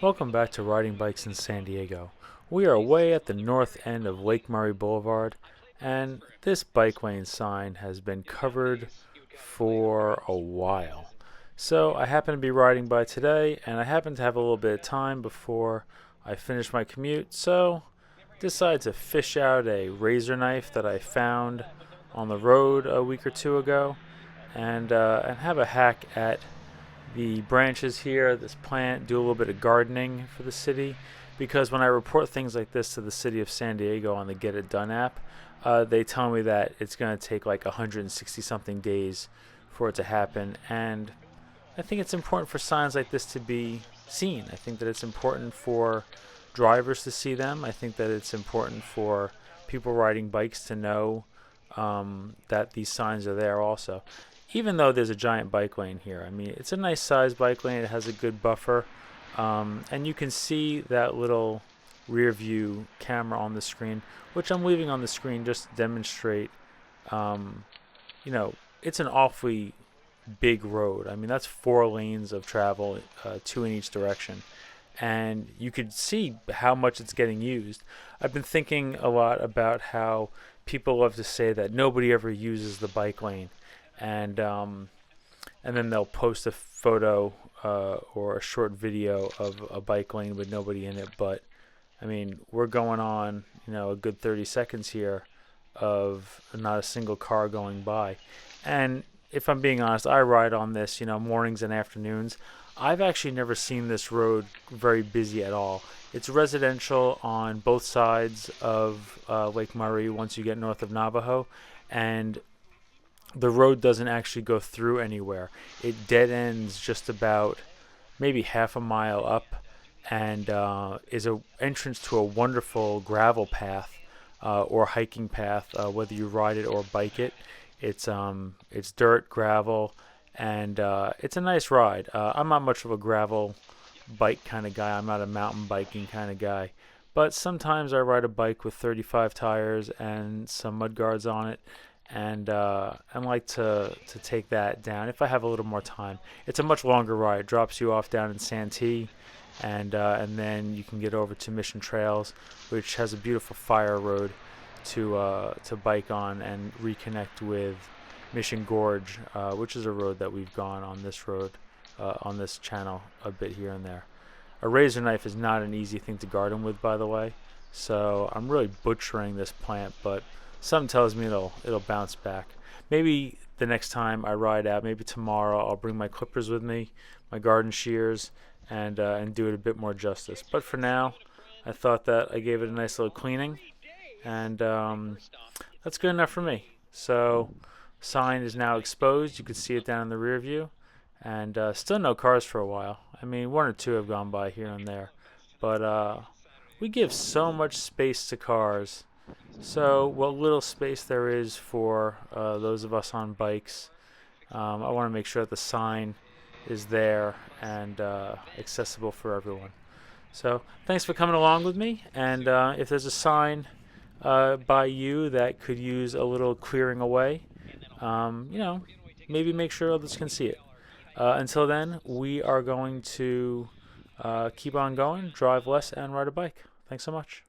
Welcome back to Riding Bikes in San Diego. We are way at the north end of Lake Murray Boulevard, and this bike lane sign has been covered for a while. So I happen to be riding by today, and I happen to have a little bit of time before I finish my commute, so decided to fish out a razor knife that I found on the road a week or two ago, and have a hack at the branches here, this plant, do a little bit of gardening for the city. Because when I report things like this to the city of San Diego on the Get It Done app, they tell me that it's going to take like 160 something days for it to happen. And I think it's important for signs like this to be seen. I think that it's important for drivers to see them. I think that it's important for people riding bikes to know that these signs are there also. Even though there's a giant bike lane here, I mean, it's a nice sized bike lane. It has a good buffer. And you can see that little rear view camera on the screen, which I'm leaving on the screen just to demonstrate, it's an awfully big road. I mean, that's 4 lanes of travel, 2 in each direction. And you could see how much it's getting used. I've been thinking a lot about how people love to say that nobody ever uses the bike lane. And then they'll post a photo or a short video of a bike lane with nobody in it. But I mean, we're going on, a good 30 seconds here of not a single car going by. And if I'm being honest, I ride on this, mornings and afternoons. I've actually never seen this road very busy at all. It's residential on both sides of Lake Murray once you get north of Navajo, and the road doesn't actually go through anywhere. It dead ends just about maybe half a mile up, and is an entrance to a wonderful gravel path or hiking path, whether you ride it or bike it. It's dirt, gravel, and it's a nice ride. I'm not much of a gravel bike kind of guy. I'm not a mountain biking kind of guy. But sometimes I ride a bike with 35 tires and some mud guards on it, and I like to take that down if I have a little more time. It's a much longer ride. It drops you off down in Santee, and then you can get over to Mission Trails, which has a beautiful fire road to bike on and reconnect with Mission Gorge, which is a road that we've gone on this road, on this channel a bit here and there. A razor knife is not an easy thing to garden with, by the way, so I'm really butchering this plant, but something tells me it'll bounce back. Maybe the next time I ride out, maybe tomorrow, I'll bring my clippers with me, my garden shears, and do it a bit more justice. But for now, I thought that I gave it a nice little cleaning, and that's good enough for me. So, sign is now exposed. You can see it down in the rear view, and still no cars for a while. I mean, 1 or 2 have gone by here and there, but we give so much space to cars. So what little space there is for those of us on bikes, I want to make sure that the sign is there and accessible for everyone. So thanks for coming along with me, and if there's a sign by you that could use a little clearing away, maybe make sure others can see it. Until then, we are going to keep on going, drive less, and ride a bike. Thanks so much.